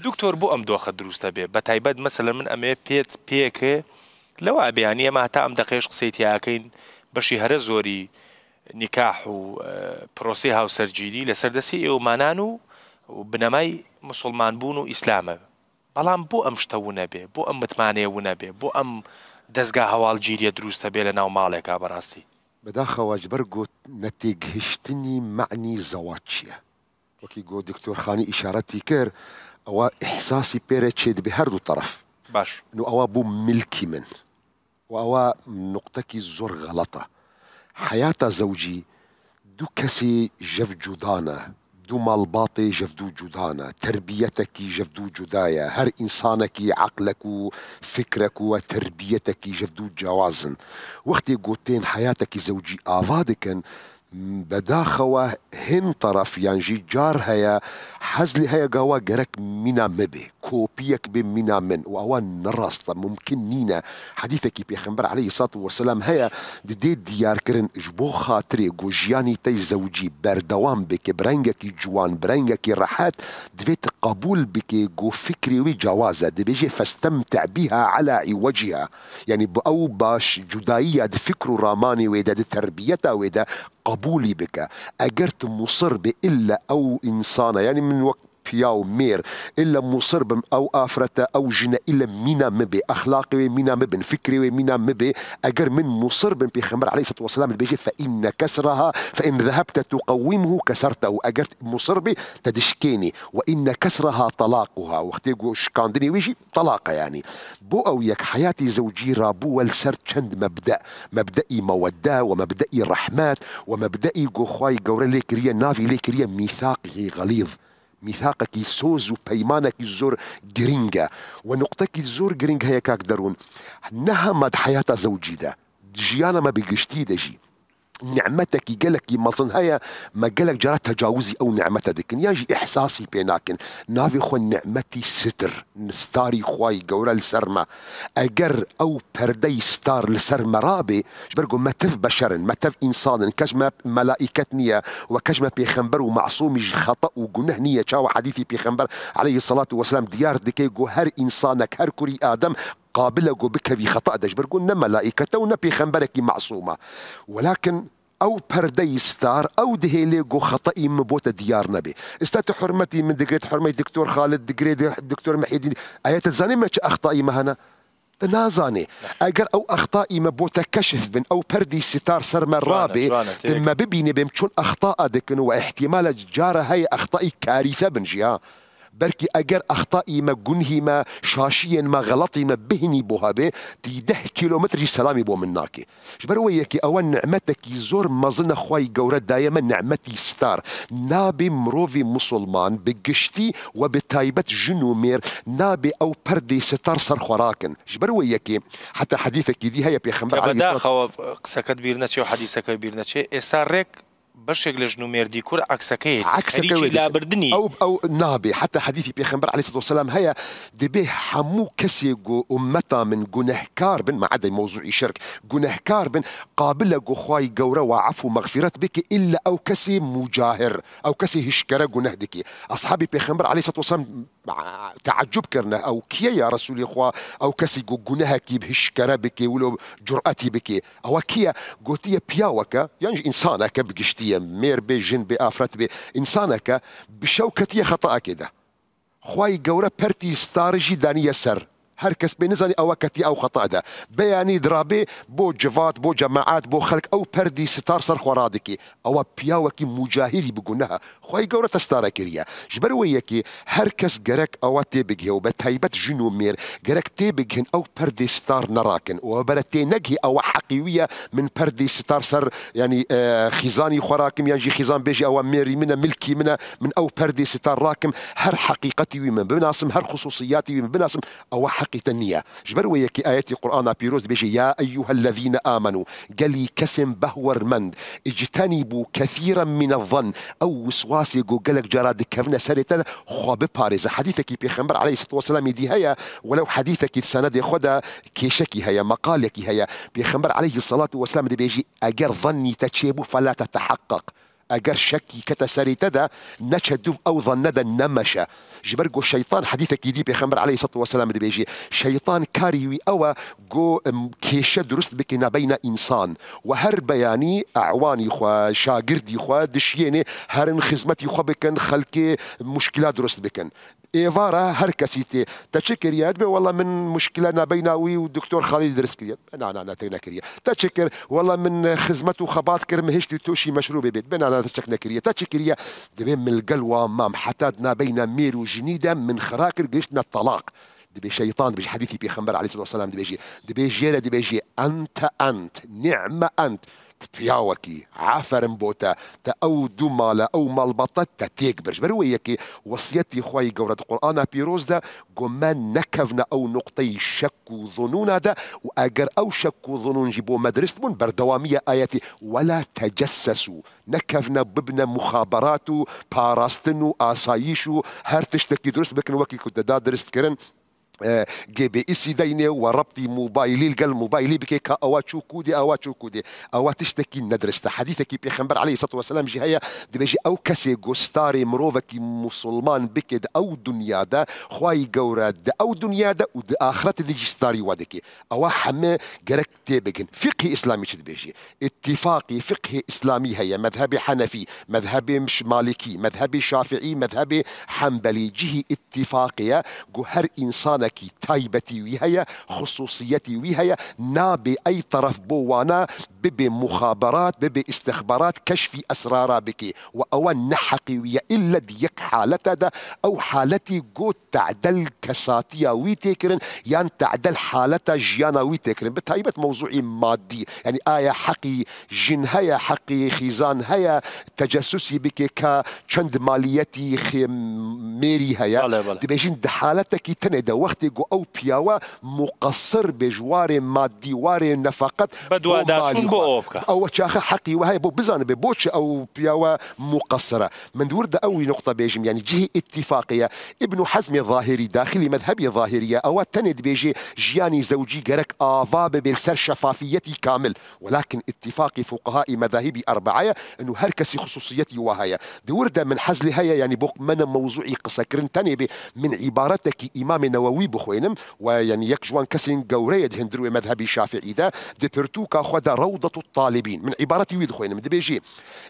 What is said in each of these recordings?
دكتور بو ام دۆخە دروستە بێ بە تایبەت مەسەلەن من ئەمێ پێت پێکێ لەوا بێیانی ئەمە تا ئەم دەقێش قسەیتیاکەین بەشی هەرە زۆری نیکاح و پرۆسی هاوسەرگیری لەسەر دەستی ئێوەمانان و بنەمای مسلمان بوون و ئیسلامە بەڵام بۆ ئەم شتە وونە بێ بۆ ئەم متمانەیە وونە بێ بۆ ئەم دەستگا هەواڵگیریە دروستە بێ لە ناو ماڵێکا بەڕاستی بەداخەوە جبەر گوت نەتێگەهشتنی معنی زەواج چییە وەکی گۆ دکتۆرخانی ئیشارەتی کرد ئەوە ئیحساسی پێرە چێت بێ هەردوو طرف باش ئەوە بوو ملکی من و ئەوە نقطەکی زۆر غەڵەتە حياتە زەوجی دوو کەسی ژەف جودانە دوو ماڵباتێ ژەفدوو جودانە تربیەتێکی ژەفدوو جودایە هەر ئینسانێکی عەقلێک و فکرێک و تربیەتێکی ژەفدوو جیاوازن وەختێ گوتێن حياتێکی زەوجی ئاوا دەکەن بەداخەوە هێن طرف یانژی جار هەیە حەزلی هەیە گاوا گەرەک مینا مەبێ کۆپیەک بێ مینا من و ئەوە نەڕاستە ممکن نینە حەدیثێکی پێغەمبەر عەلەیهی سەڵات وەسەلام هەیە دێ دیارکردن بۆ خاترێ گۆ ژیانی تەی زەوجی بەردەوام بکێ برەنگێکی جوان برەنگێکی ڕەحەت دەبێت قبول بکێ گۆ فکری وی جیاوازە دەبێژێ فەستەمتع بها على عوجها یعنی بۆ ئەو باش جوداییە د فکر و ڕامانی وێدە د تربیەتە وێدە قبولي بك أجرت مصر بإلا أو إنسانة يعني من وقت بياو مير إلا مصر بم أو آفرة أو جنا إلا مينا مبي أخلاقي ومينا مبن فكري ومينا مبي أجر من مصر بن بيخمر عليه الصلاة والسلام البيجي فإن كسرها فإن ذهبت تقومه كسرته أجرت مصر بي تدشكيني وإن كسرها طلاقها وقتيجو شكاندني ويجي طلاقة يعني بو أو يك حياتي زوجي رابو والسر شند مبدئي مودة ومبدئي رحمات ومبدئي جو خواي جورا ليكريا نافي ليكريا ميثاقه غليظ ميثاقك سوز وبيمانك زور جرينجا ونقطك زور جرينجا هي كاك درون نهمت حياة زوجي ده جيانا ما بيجشتي دجي نعمتك قالك مظن هيا ما قالك جرى تجاوزي او نعمتك دكن يجي احساسي بيناكن نافي خو نعمتي ستر ستاري خواي قورا لسرما اجر او بردي ستار لسرما رابي جبرقو ما تف بشر ما تف انسان كجما ملائكة نية وكجما بيخنبر ومعصوم خطأ وقنه نية شاو حديثي بيخنبر عليه الصلاة والسلام ديار دكي جو هر انسانك هر كري ادم قابلة بك بخطأ دجبر قلنا ملائكة ونبي خنبرك معصومة ولكن أو بردي ستار أو دهيليغو خطأي مبوت ديار نبي استات حرمتي من دقريت حرمتي دكتور خالد دقريت دكتور محيدين آيات الزاني ما أخطائي مهنا نازاني اگر او اخطائي مبوت كشف بن او بردي ستار سر مرابي ما ببيني بمشون اخطاء دكن واحتمال جاره هي اخطائي كارثه بنجيها بركي اگر اخطائي ما جنهي ما شاشيا ما غلطي ما بهني بوهابي تي 10 كيلومتر سلامي بو مناكي جبرويكي او نعمتك زور مظن خوي جورة دايما نعمتي ستار نابي مروفي مسلمان بقشتي وبتايبت جنومير نابي او بردي ستار سر خوراكن جبرويكي حتى حديثك ذي هي بيخمر عليه بداخل قسكت بيرنتشي وحديثك بيرنتشي اسارك بشك لجنومير ديكور عكسكي لا بردني او نابي حتى حديثي بيخنبر عليه الصلاه والسلام هيا دبي حمو كسي جو امتا من جنهكار بن ما عدا موضوع شرك جنهكار بن قابل جو خواي جوره وعفو مغفرت بك الا او كسي مجاهر او كسي هشكره جنهدك اصحابي بيخنبر عليه الصلاه والسلام تعجب كرنا او كيا يا رسول اخوا او كسي جو جنهكي بهشكره بك ولو جرأتي بك او كيا قوتيه بياوكا يعني انسانك بقشتي مير بي جن بي آفرت بي إنسانك بشوكتي خطأ كده خواي جورة برتي ستارجي دانية سر هر کس بنزانی او کتی او خطا ده بیانی درابه بو جوات بو جماعات بو خلق او پردی ستار سر خورادکی او پیاوکی مجاهری بگونها خوای گوره تستاره کریه جبرویه کی هر کس گرک او تیبگه و بتایبت جنو میر گرک تیبگهن او پردی ستار نراکن و برتی نگهی او حقیویه من پردی ستار سر يعني خزاني خوراكم يعني خزان بيجي او ميري من ملكي من او پردی ستار راكم هر حقيقتي من بناسم هر خصوصياتي من بناسم او حقيقة النية جبروية كي آيات القرآن بيروز بيجي يا أيها الذين آمنوا قالي كسم بهور مند اجتنبوا كثيرا من الظن أو وسواسي قالك جراد كفنا سريتا خواب باريز حديثك بيخمبر عليه الصلاة والسلام دي هيا ولو حديثك السند خدا كيشكي هيا مقالك هيا بيخمبر عليه الصلاة والسلام دي بيجي أجر ظني تتشيبو فلا تتحقق اگر شکی کتا سریتدا نچدو او ظندا نمشا جبرگو شیطان حدیثك دي پیغمبر عليه الصلاة والسلام دي بيجي شيطان كاريوي او جو كيشه درست بكنا بين انسان وهر بياني اعواني خوا شاگردي خوا دشيني هرن خدمتي خوا بكن خلقي مشكلات درست بكن إيفارا هر كسيتي تشكر يا أدبي والله من مشكلة بيناوي والدكتور خالد درس كريا أنا تينا كريا تشكر والله من خدمته خبات كرم هشتي توشي مشروبي بيت أنا تشكنا كريا تشكر يا دبي من القلوة مام حتادنا بين مير وجنيدة من خراكر قشنا الطلاق دبي شيطان دبي حديثي بيغمبر عليه الصلاة والسلام دبي جيرا دبي جي أنت نعمة أنت بياوكي عافرن بوتا تا او دومالا او مالبطة تا تيك برج برويكي وصيتي خواي قورة القرآن بيروز دا قمان نكفنا او نقطي شك وظنون دا واقر او شك وظنون جيبو مدرستمون بردوامية آياتي ولا تجسسوا نكفنا ببنا مخابراتو باراستنو آسايشو هر تشتكي درس بكن وكي كنت دا درست كرن جي بي اسي ديني وربطي موبايلي لقى موبايلي بكي كا اواتشو كودي اواتشتكي ندرست حديثك بيغمبر عليه الصلاه والسلام جهايه دبيجي او كسي غوستاري مروفكي مسلمان بكد او دنيا دا خواي قوراد او دنيا دا ود اخرت دي جستاري ودكي او حما جرك تيبكن فقه اسلامي تدبيجي اتفاقي فقه اسلامي هي مذهبي حنفي مذهبي مش مالكي مذهبي شافعي مذهبي حنبلي جهي اتفاقيه هر انسان كي تايبتي ويهيا خصوصيتي ويهيا نابي أي طرف بوانا ببي مخابرات ببي استخبارات كشف أسرارا بكي وأوان نحقي ويا إلا ديك حالتا دا أو حالتي قوت تعدل كساتيا ويتكرن يعني تعدل حالتا جيانا ويتكرن بتايبت موضوعي مادي يعني آية حقي جن هيا حقي خيزان هيا تجسسي بكي كا چند ماليتي ميري هيا دبيجين حالتك تندا وقت جو او بياوا مقصر بجوار مادي وار نفقت بدو داشون بو اوبكا او شاخ حقي وهي بو بزان ببوش او بياوا مقصره من دورد اوي نقطه بيجم يعني جهه اتفاقيه ابن حزم ظاهري داخلي مذهبي ظاهريه او تند بيجي جياني زوجي جرك افاب بالسر شفافيتي كامل ولكن اتفاقي فقهاء مذاهبي اربعه انه هركسي خصوصيتي وهي دورد من حزل هيا يعني بوق من موضوعي قصه كرنتني من عبارتك امام نووي بخوينم ويعني يكجوان كسين قوريه هندروي مذهبي شافعي ذا دبرتوكا خدا روضه الطالبين من عبارتي ويد خوينم دبيجي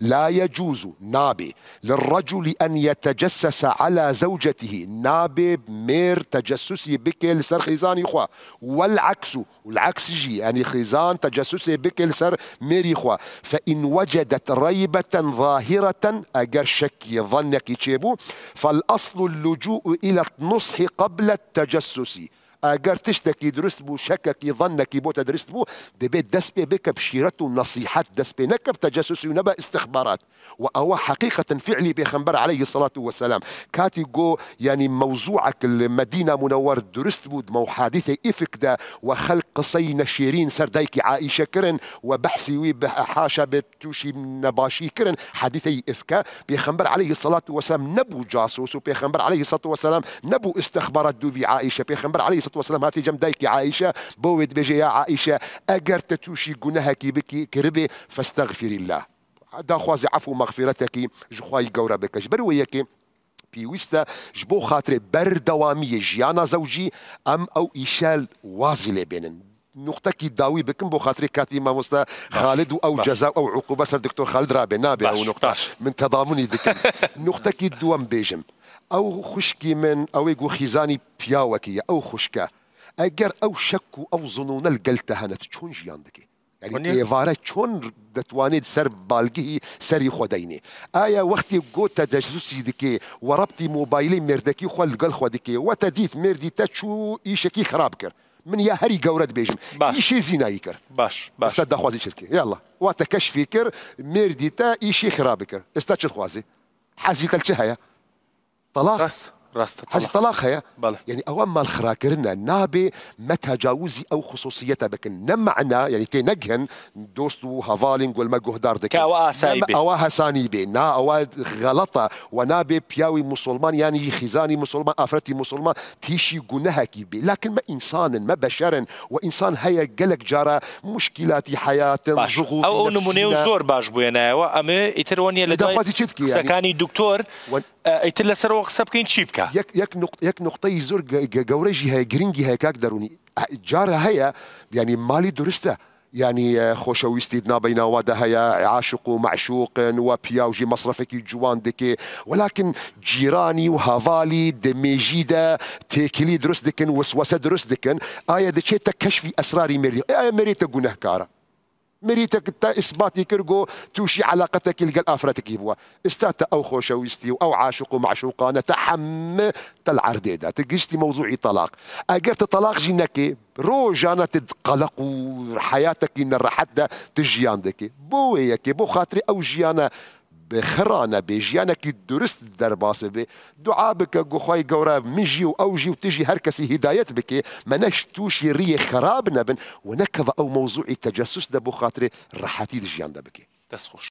لا يجوز نابي للرجل ان يتجسس على زوجته نابي مير تجسسي بك لسر خيزان خوا والعكس جي يعني خيزان تجسسي بك لسر ميري خوا فان وجدت ريبه ظاهره اجر شك ظنك تشيبو فالاصل اللجوء الى النصح قبل التجسس اگر تشتكي درست بو شككي ظنك بو تدرست بو دبيت دسبي بك بشيرته نصيحات دسبي نكب تجسس ونبا استخبارات وهو حقيقة فعلي بيغمبر عليه الصلاة والسلام كاتي جو يعني موضوعك المدينة منور درست بو مو حادثة إفك دا وخلق قصي نشيرين سردايكي عائشة كرن وبحثي وبحاشا بتوشي نباشي كرن حادثة إفكا بيغمبر عليه الصلاة والسلام نبو جاسوس وبيغمبر عليه الصلاة والسلام نبو استخبارات دوفي عائشة بيغمبر عليه والسلام هاتي جمدايك عائشة بويد بيجي يا عائشة أجر تتوشي جناهك بكي كربي فاستغفري الله دا خوازي عفو مغفرتك جخواي قورا بك جبرويك بيوستا جبو خاطري بردوامية جيانا زوجي أم أو إيشال وازلة بينن نقطة داوي بكم بو خاطري كاتي ما مستا خالد أو جزاء أو عقوبة سر دكتور خالد رابي نابي أو نقطة من تضامني ذكر نقطة دوام بيجم او خشكي من او يقو خيزاني بياوكي او خشكا اگر او شكو او ظنون القلتها نتشون جياندكي يعني ايفارة شون دتوانيد سر بالقيه سري خوديني آية وقتي قوتا تجسسي دكي وربطي موبايلي مردكي خوال قل خودكي وتديت مردي تشو ايشكي خرابكر من يا هري قورد بيجم ايشي زينايكر باش استاد خوازي شركي يلا واتكشفي كر مردي تا ايشي خرابكر استاد خوازي حزيت الشهية طلاق راست حاجة طلاق هيا بله. يعني أول ما الخراكرنا نابي ما تجاوزي أو خصوصيتها بكن نمعنا يعني كي نجهن دوستو هافالين قول ما جهدار دك كأوا سايبة أوا هساني بي نا أوا غلطة ونابي بياوي مسلمان يعني خزاني مسلمان أفرتي مسلمان تيشي جنها كيبي لكن ما إنسان ما بشر وإنسان هيا جلك جرى مشكلات حياة ضغوط أو نمونه وزور باش بوينا وأما يتروني لدواء سكاني دكتور يتلا سروا قصبكين شيبكا يك نقطة زور جورجي هاي جرينجي هاي كاقدروني جارة هيا يعني مالي درسته يعني خوشويستيدنا بين وادا هيا عاشق ومعشوق وبياوجي مصرفك جوان دكي ولكن جيراني وهافالي دميجيدا تيكلي درس دكن وسوسة درس دكن آية دكيتا كشفي أسراري مري آية مريتا جنهكارة مريتك تا إثباتي كرجو توشي علاقتك اللي قال آفرتك يبوا استاتا أو خوشويستي أو عاشق ومعشوقانة تحم تالعرديدة تجستي موضوعي طلاق أجرت طلاق جينك روجانا تتقلق وحياتك إن الرحدة تجي عندك بويك بو خاطري أو جيانا بخرانه بيجيانا كي درست درباس بي دعاء بك خوي قوراب مجي واوجي وتجي هركسي هدايه بك ما نشتوشي ري خراب نبن ونكف او موضوع التجسس ده بو خاطري راحتي تجي عند بك تسخش